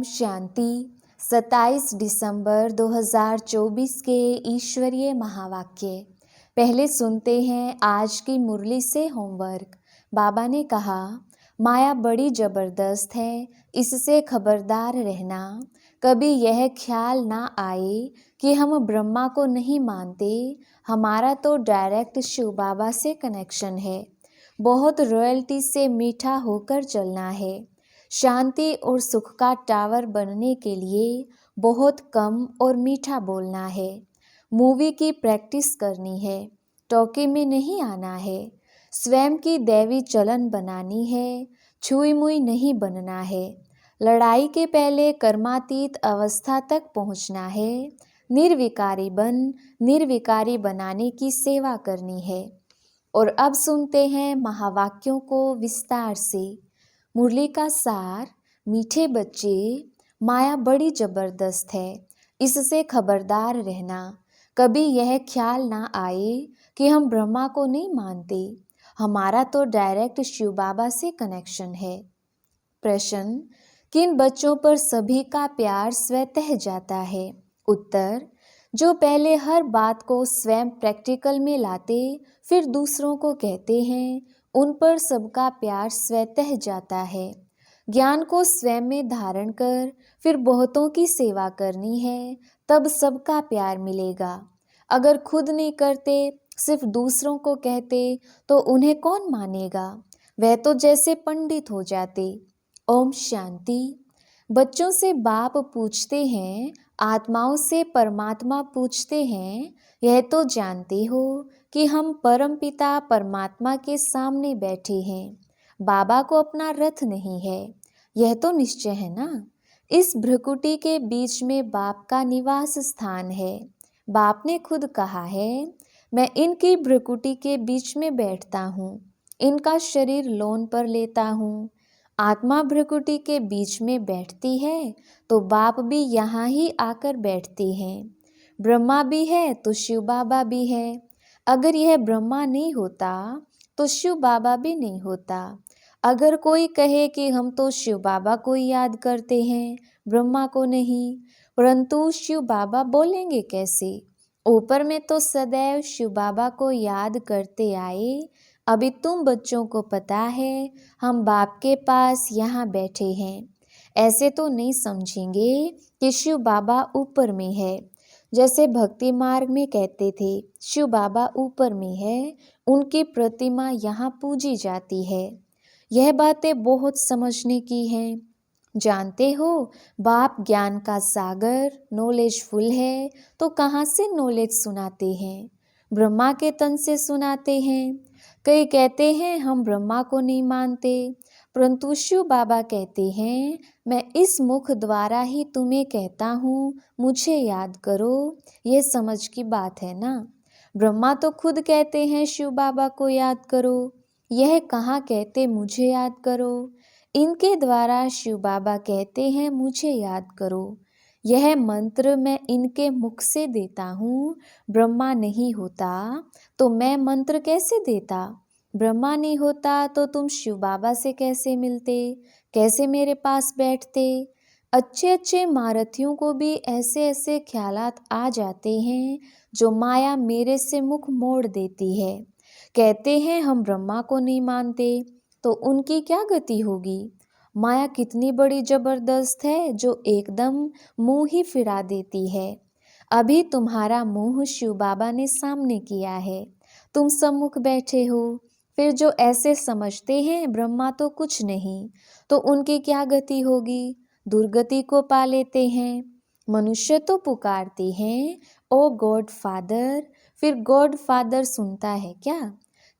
शांति। 27 दिसंबर 2024 के ईश्वरीय महावाक्य। पहले सुनते हैं आज की मुरली से होमवर्क। बाबा ने कहा, माया बड़ी जबरदस्त है, इससे खबरदार रहना। कभी यह ख्याल ना आए कि हम ब्रह्मा को नहीं मानते, हमारा तो डायरेक्ट शिव बाबा से कनेक्शन है। बहुत रॉयल्टी से मीठा होकर चलना है। शांति और सुख का टावर बनने के लिए बहुत कम और मीठा बोलना है। मूवी की प्रैक्टिस करनी है, टोके में नहीं आना है। स्वयं की दैवी चलन बनानी है, छुई मुई नहीं बनना है। लड़ाई के पहले कर्मातीत अवस्था तक पहुंचना है। निर्विकारी बन निर्विकारी बनाने की सेवा करनी है। और अब सुनते हैं महावाक्यों को विस्तार से। मुरली का सार, मीठे बच्चे, माया बड़ी जबरदस्त है, इससे खबरदार रहना। कभी यह ख्याल ना आए कि हम ब्रह्मा को नहीं मानते, हमारा तो डायरेक्ट शिव बाबा से कनेक्शन है। प्रश्न, किन बच्चों पर सभी का प्यार स्वतः जाता है? उत्तर, जो पहले हर बात को स्वयं प्रैक्टिकल में लाते फिर दूसरों को कहते हैं, उन पर सबका प्यार स्वतः जाता है। ज्ञान को स्वयं में धारण कर फिर बहुतों की सेवा करनी है, तब सबका प्यार मिलेगा। अगर खुद नहीं करते, सिर्फ दूसरों को कहते, तो उन्हें कौन मानेगा? वह तो जैसे पंडित हो जाते। ओम शांति। बच्चों से बाप पूछते हैं, आत्माओं से परमात्मा पूछते हैं, यह तो जानते हो कि हम परमपिता परमात्मा के सामने बैठे हैं। बाबा को अपना रथ नहीं है, यह तो निश्चय है ना। इस भ्रकुटी के बीच में बाप का निवास स्थान है। बाप ने खुद कहा है, मैं इनकी भ्रकुटी के बीच में बैठता हूँ, इनका शरीर लोन पर लेता हूँ। आत्मा भ्रकुटी के बीच में बैठती है तो बाप भी यहाँ ही आकर बैठते हैं। ब्रह्मा भी है तो शिव बाबा भी है। अगर यह ब्रह्मा नहीं होता तो शिव बाबा भी नहीं होता। अगर कोई कहे कि हम तो शिव बाबा को याद करते हैं, ब्रह्मा को नहीं, परंतु शिव बाबा बोलेंगे कैसे? ऊपर में तो सदैव शिव बाबा को याद करते आए। अभी तुम बच्चों को पता है हम बाप के पास यहाँ बैठे हैं। ऐसे तो नहीं समझेंगे कि शिव बाबा ऊपर में है। जैसे भक्ति मार्ग में कहते थे शिव बाबा ऊपर में है, उनकी प्रतिमा यहाँ पूजी जाती है। यह बातें बहुत समझने की हैं। जानते हो, बाप ज्ञान का सागर नॉलेजफुल है, तो कहाँ से नॉलेज सुनाते हैं? ब्रह्मा के तन से सुनाते हैं। कई कहते हैं हम ब्रह्मा को नहीं मानते, परंतु शिव बाबा कहते हैं, मैं इस मुख द्वारा ही तुम्हें कहता हूँ, मुझे याद करो। ये समझ की बात है ना। ब्रह्मा तो खुद कहते हैं शिव बाबा को याद करो, यह कहाँ कहते मुझे याद करो। इनके द्वारा शिव बाबा कहते हैं मुझे याद करो। यह मंत्र मैं इनके मुख से देता हूँ। ब्रह्मा नहीं होता तो मैं मंत्र कैसे देता? ब्रह्मा नहीं होता तो तुम शिव बाबा से कैसे मिलते, कैसे मेरे पास बैठते? अच्छे अच्छे महारथियों को भी ऐसे ऐसे ख्यालात आ जाते हैं जो माया मेरे से मुख मोड़ देती है। कहते हैं हम ब्रह्मा को नहीं मानते, तो उनकी क्या गति होगी? माया कितनी बड़ी जबरदस्त है जो एकदम मुंह ही फिरा देती है। अभी तुम्हारा मुंह शिव बाबा ने सामने किया है, तुम सम्मुख बैठे हो। फिर जो ऐसे समझते हैं ब्रह्मा तो कुछ नहीं, तो उनकी क्या गति होगी? दुर्गति को पा लेते हैं। मनुष्य तो पुकारते हैं ओ गॉड फादर, फिर गॉड फादर सुनता है क्या?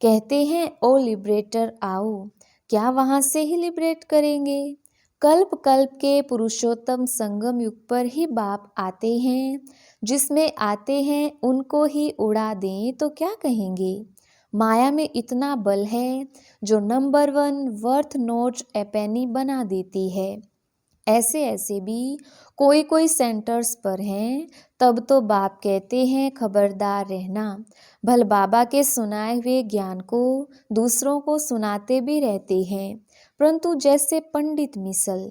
कहते हैं ओ लिबरेटर आओ, क्या वहाँ से ही लिबरेट करेंगे? कल्प कल्प के पुरुषोत्तम संगम युग पर ही बाप आते हैं, जिसमें आते हैं उनको ही उड़ा दें तो क्या कहेंगे? माया में इतना बल है जो नंबर 1 वर्थ नोट ए पेनी बना देती है। ऐसे ऐसे भी कोई कोई सेंटर्स पर हैं, तब तो बाप कहते हैं खबरदार रहना। भल बाबा के सुनाए हुए ज्ञान को दूसरों को सुनाते भी रहते हैं, परंतु जैसे पंडित मिसल,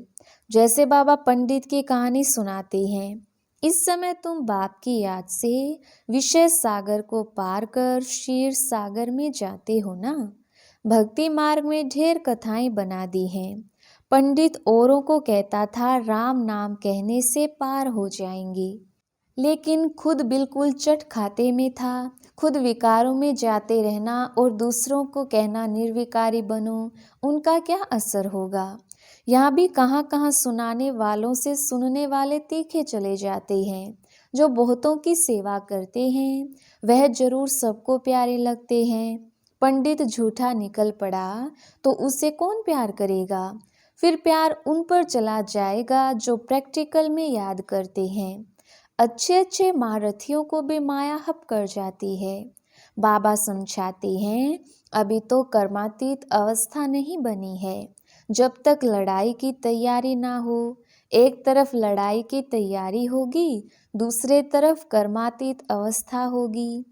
जैसे बाबा पंडित की कहानी सुनाते हैं। इस समय तुम बाप की याद से विषय सागर को पार कर क्षीर सागर में जाते हो ना। भक्ति मार्ग में ढेर कथाएं बना दी हैं। पंडित औरों को कहता था राम नाम कहने से पार हो जाएंगे, लेकिन खुद बिल्कुल चट खाते में था। खुद विकारों में जाते रहना और दूसरों को कहना निर्विकारी बनो, उनका क्या असर होगा। यहाँ भी कहाँ कहाँ सुनाने वालों से सुनने वाले तीखे चले जाते हैं। जो बहुतों की सेवा करते हैं वह जरूर सबको प्यारे लगते हैं। पंडित झूठा निकल पड़ा तो उसे कौन प्यार करेगा। फिर प्यार उन पर चला जाएगा जो प्रैक्टिकल में याद करते हैं। अच्छे अच्छे महारथियों को भी माया हप कर जाती है। बाबा समझाते हैं अभी तो कर्मातीत अवस्था नहीं बनी है। जब तक लड़ाई की तैयारी ना हो, एक तरफ लड़ाई की तैयारी होगी, दूसरे तरफ कर्मातीत अवस्था होगी।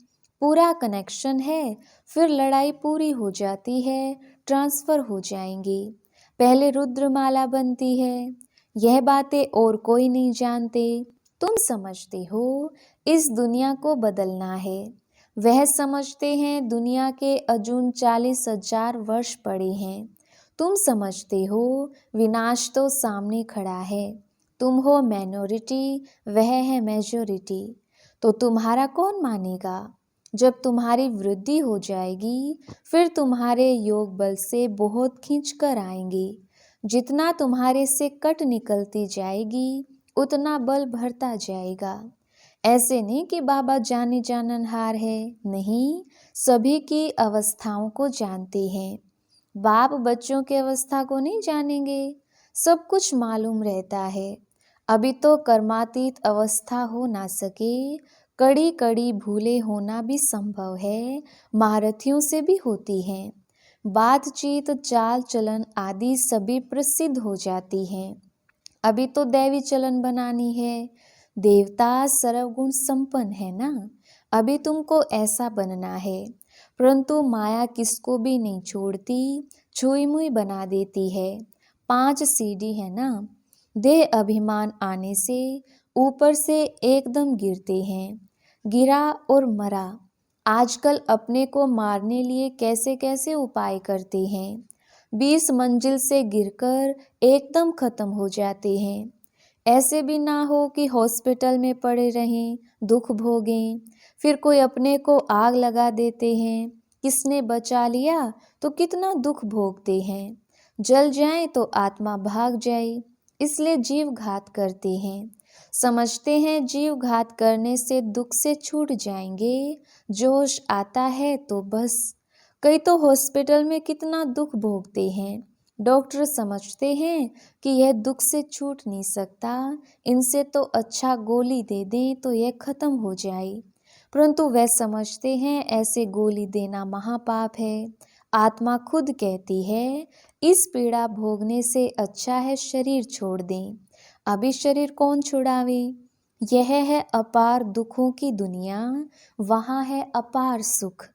पूरा कनेक्शन है, फिर लड़ाई पूरी हो जाती है, ट्रांसफर हो जाएंगी। पहले रुद्रमाला बनती है। यह बातें और कोई नहीं जानते। तुम समझते हो इस दुनिया को बदलना है, वह समझते हैं दुनिया के अजून 40,000 वर्ष पड़े हैं। तुम समझते हो विनाश तो सामने खड़ा है। तुम हो माइनॉरिटी, वह है मेजॉरिटी। तो तुम्हारा कौन मानेगा। जब तुम्हारी वृद्धि हो जाएगी फिर तुम्हारे योग बल से बहुत खींच कर आएंगे। जितना तुम्हारे से कट निकलती जाएगी उतना बल भरता जाएगा। ऐसे नहीं कि बाबा जाने जाननहार है, नहीं, सभी की अवस्थाओं को जानते हैं। बाप बच्चों की अवस्था को नहीं जानेंगे, सब कुछ मालूम रहता है। अभी तो कर्मातीत अवस्था हो ना सके, कड़ी कड़ी भूले होना भी संभव है, महारथियों से भी होती हैं। बातचीत, चाल चलन आदि सभी प्रसिद्ध हो जाती हैं। अभी तो दैवी चलन बनानी है। देवता सर्वगुण संपन्न है ना, अभी तुमको ऐसा बनना है। परंतु माया किसको भी नहीं छोड़ती, छुई मुई बना देती है। 5 सीढ़ी है ना, देह अभिमान आने से ऊपर से एकदम गिरते हैं। गिरा और मरा। आजकल अपने को मारने लिए कैसे कैसे उपाय करते हैं। 20 मंजिल से गिरकर एकदम खत्म हो जाते हैं। ऐसे भी ना हो कि हॉस्पिटल में पड़े रहें, दुख भोगें। फिर कोई अपने को आग लगा देते हैं, किसने बचा लिया तो कितना दुख भोगते हैं। जल जाए तो आत्मा भाग जाए, इसलिए जीव घात करते हैं। समझते हैं जीव घात करने से दुख से छूट जाएंगे। जोश आता है तो बस। कई तो हॉस्पिटल में कितना दुख भोगते हैं। डॉक्टर समझते हैं कि यह दुख से छूट नहीं सकता, इनसे तो अच्छा गोली दे दें तो यह खत्म हो जाए। परंतु वह समझते हैं ऐसे गोली देना महापाप है। आत्मा खुद कहती है इस पीड़ा भोगने से अच्छा है शरीर छोड़ दें। अभी शरीर कौन छुड़ावे। यह है अपार दुखों की दुनिया, वहाँ है अपार सुख।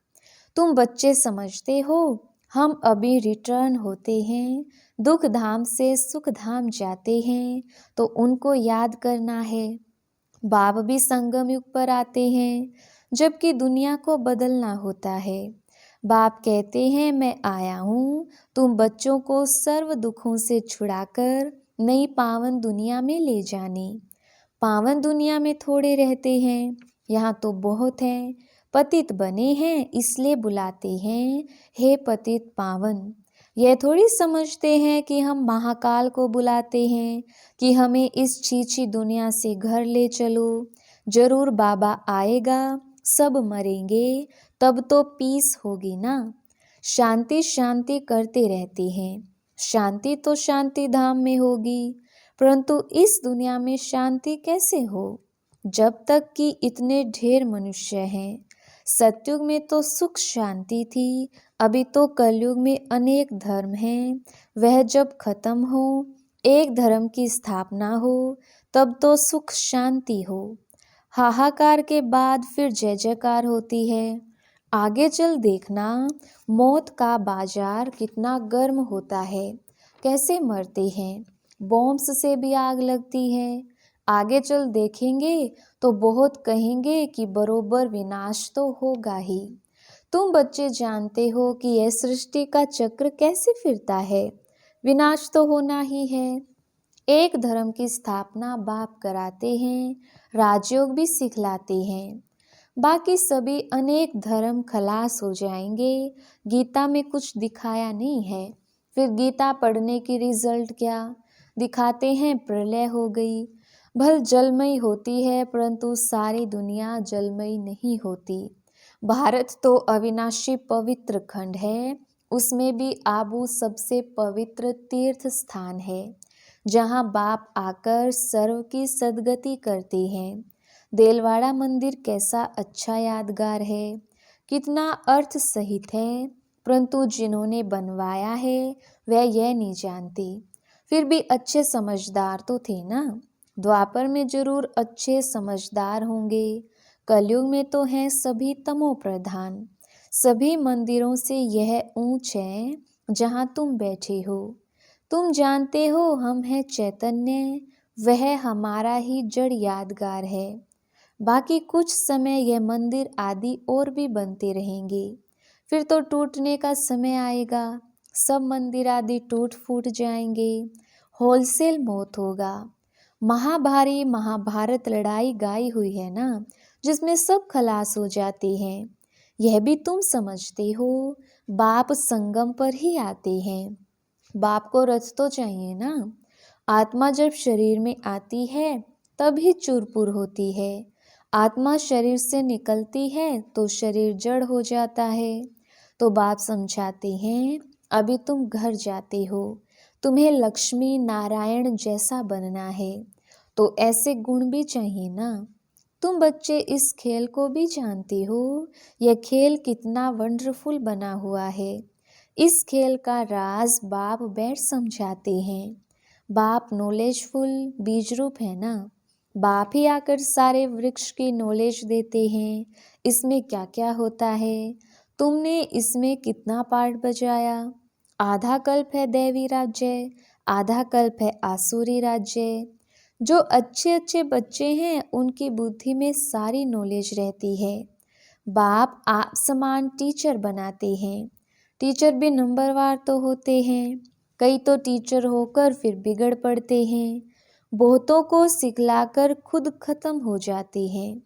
तुम बच्चे समझते हो हम अभी रिटर्न होते हैं, दुख धाम से सुख धाम जाते हैं, तो उनको याद करना है। बाप भी संगम युग पर आते हैं, जबकि दुनिया को बदलना होता है। बाप कहते हैं मैं आया हूँ तुम बच्चों को सर्व दुखों से छुड़ाकर नई पावन दुनिया में ले जाने। पावन दुनिया में थोड़े रहते हैं, यहाँ तो बहुत हैं। पतित बने हैं इसलिए बुलाते हैं हे पतित पावन। यह थोड़ी समझते हैं कि हम महाकाल को बुलाते हैं कि हमें इस छीछी दुनिया से घर ले चलो। जरूर बाबा आएगा, सब मरेंगे, तब तो पीस होगी ना। शांति शांति करते रहते हैं, शांति तो शांति धाम में होगी। परंतु इस दुनिया में शांति कैसे हो जब तक कि इतने ढेर मनुष्य हैं। सतयुग में तो सुख शांति थी, अभी तो कलयुग में अनेक धर्म हैं। वह जब खत्म हो, एक धर्म की स्थापना हो, तब तो सुख शांति हो। हाहाकार के बाद फिर जय जयकार होती है। आगे चल देखना मौत का बाजार कितना गर्म होता है। कैसे मरते हैं, बॉम्ब्स से भी आग लगती है। आगे चल देखेंगे तो बहुत कहेंगे कि बरोबर विनाश तो होगा ही। तुम बच्चे जानते हो कि यह सृष्टि का चक्र कैसे फिरता है, विनाश तो होना ही है। एक धर्म की स्थापना बाप कराते हैं, राजयोग भी सिखलाते हैं, बाकी सभी अनेक धर्म खलास हो जाएंगे। गीता में कुछ दिखाया नहीं है, फिर गीता पढ़ने की रिजल्ट क्या दिखाते हैं, प्रलय हो गई। भल जलमयी होती है परंतु सारी दुनिया जलमयी नहीं होती। भारत तो अविनाशी पवित्र खंड है, उसमें भी आबू सबसे पवित्र तीर्थ स्थान है, जहाँ बाप आकर सर्व की सद्गति करते हैं। देलवाड़ा मंदिर कैसा अच्छा यादगार है, कितना अर्थ सहित है, परंतु जिन्होंने बनवाया है वह यह नहीं जानते। फिर भी अच्छे समझदार तो थे ना, द्वापर में जरूर अच्छे समझदार होंगे, कलयुग में तो हैं सभी तमो प्रधान। सभी मंदिरों से यह ऊंच है जहाँ तुम बैठे हो। तुम जानते हो हम हैं चैतन्य, वह हमारा ही जड़ यादगार है। बाकी कुछ समय यह मंदिर आदि और भी बनते रहेंगे, फिर तो टूटने का समय आएगा, सब मंदिर आदि टूट फूट जाएंगे, होलसेल मौत होगा। महाभारी महाभारत लड़ाई गाई हुई है ना, जिसमें सब खलास हो जाते हैं। यह भी तुम समझते हो, बाप संगम पर ही आते हैं। बाप को रथ तो चाहिए ना, आत्मा जब शरीर में आती है तभी चूरपुर होती है। आत्मा शरीर से निकलती है तो शरीर जड़ हो जाता है। तो बाप समझाते हैं, अभी तुम घर जाते हो, तुम्हें लक्ष्मी नारायण जैसा बनना है, तो ऐसे गुण भी चाहिए ना। तुम बच्चे इस खेल को भी जानते हो, यह खेल कितना वंडरफुल बना हुआ है। इस खेल का राज बाप बैठ समझाते हैं। बाप नॉलेजफुल बीज रूप है ना, बाप ही आकर सारे वृक्ष की नॉलेज देते हैं, इसमें क्या क्या होता है, तुमने इसमें कितना पार्ट बजाया। आधा कल्प है दैवी राज्य, आधा कल्प है आसुरी राज्य। जो अच्छे अच्छे बच्चे हैं उनकी बुद्धि में सारी नॉलेज रहती है। बाप आप समान टीचर बनाते हैं, टीचर भी नंबरवार तो होते हैं, कई तो टीचर होकर फिर बिगड़ पड़ते हैं, बहुतों को सिखलाकर खुद खत्म हो जाते हैं।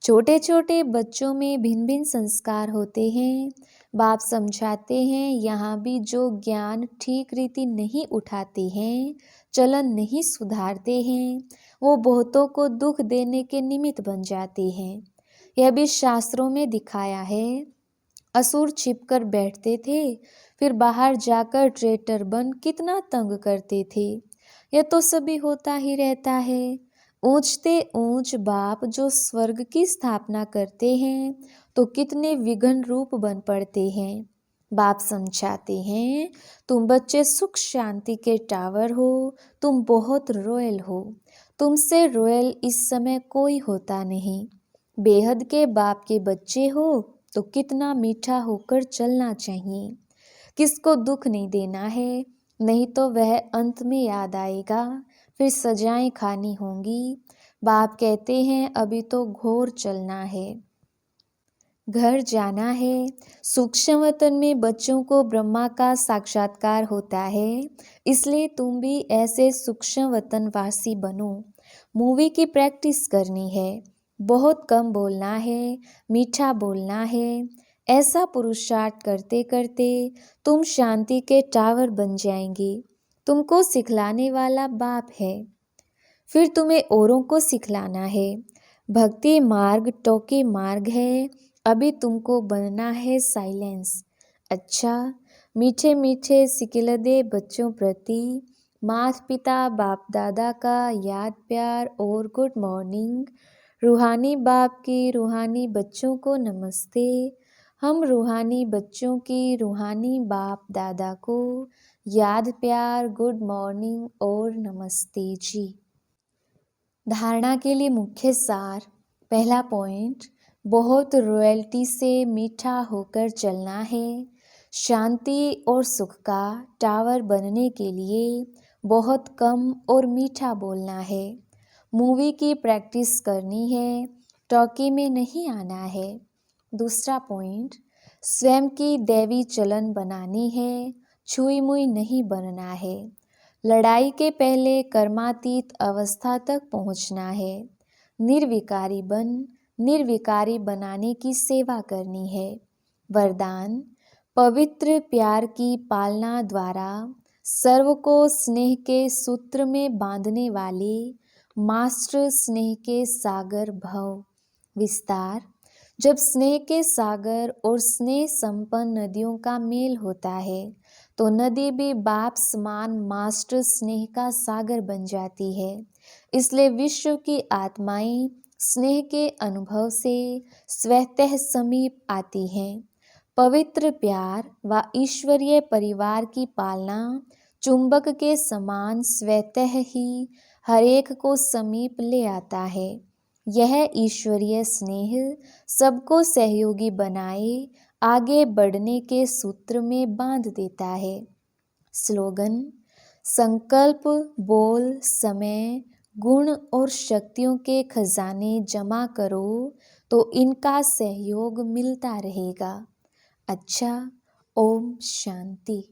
छोटे छोटे बच्चों में भिन्न भिन्न संस्कार होते हैं। बाप समझाते हैं, यहाँ भी जो ज्ञान ठीक रीति नहीं उठाते हैं, चलन नहीं सुधारते हैं, वो बहुतों को दुख देने के निमित्त बन जाते हैं। यह भी शास्त्रों में दिखाया है। असुर छिपकर बैठते थे, फिर बाहर जाकर ट्रेटर बन कितना तंग करते थे। यह तो सभी होता ही रहता है। ऊंचते ऊंच बाप जो स्वर्ग की स्थापना करते हैं तो कितने विघ्न रूप बन पड़ते हैं। बाप समझाते हैं, तुम बच्चे सुख शांति के टावर हो, तुम बहुत रॉयल हो, तुमसे रॉयल इस समय कोई होता नहीं। बेहद के बाप के बच्चे हो तो कितना मीठा होकर चलना चाहिए, किसको दुख नहीं देना है, नहीं तो वह अंत में याद आएगा, फिर सजाएं खानी होंगी। बाप कहते हैं अभी तो घोर चलना है, घर जाना है। सूक्ष्म वतन में बच्चों को ब्रह्मा का साक्षात्कार होता है, इसलिए तुम भी ऐसे सूक्ष्म वतन वासी बनो। मूवी की प्रैक्टिस करनी है, बहुत कम बोलना है, मीठा बोलना है। ऐसा पुरुषार्थ करते करते तुम शांति के टावर बन जाएंगे। तुमको सिखलाने वाला बाप है, फिर तुम्हें औरों को सिखलाना है। भक्ति मार्ग टोकी मार्ग है, अभी तुमको बनना है साइलेंस। अच्छा, मीठे मीठे सिकिलदे बच्चों प्रति माता पिता बाप दादा का याद प्यार और गुड मॉर्निंग। रूहानी बाप की रूहानी बच्चों को नमस्ते। हम रूहानी बच्चों की रूहानी बाप दादा को याद प्यार गुड मॉर्निंग और नमस्ते जी। धारणा के लिए मुख्य सार। पहला पॉइंट, बहुत रॉयल्टी से मीठा होकर चलना है। शांति और सुख का टावर बनने के लिए बहुत कम और मीठा बोलना है। मूवी की प्रैक्टिस करनी है, टॉकी में नहीं आना है। दूसरा पॉइंट, स्वयं की दैवी चलन बनानी है, छुई मुई नहीं बनना है। लड़ाई के पहले कर्मातीत अवस्था तक पहुंचना है। निर्विकारी बनाने की सेवा करनी है। वरदान, पवित्र प्यार की पालना द्वारा सर्व को स्नेह के सूत्र में बांधने वाले मास्टर स्नेह के सागर भव। विस्तार, जब स्नेह के सागर और स्नेह संपन्न नदियों का मेल होता है तो नदी भी बाप समान मास्टर स्नेह का सागर बन जाती है। इसलिए विश्व की आत्माएं स्नेह के अनुभव से स्वतः समीप आती हैं। पवित्र प्यार व ईश्वरीय परिवार की पालना चुंबक के समान स्वतः ही हरेक को समीप ले आता है। यह ईश्वरीय स्नेह सबको सहयोगी बनाए आगे बढ़ने के सूत्र में बांध देता है। स्लोगन, संकल्प, बोल, समय, गुण और शक्तियों के खजाने जमा करो तो इनका सहयोग मिलता रहेगा। अच्छा, ओम शांति।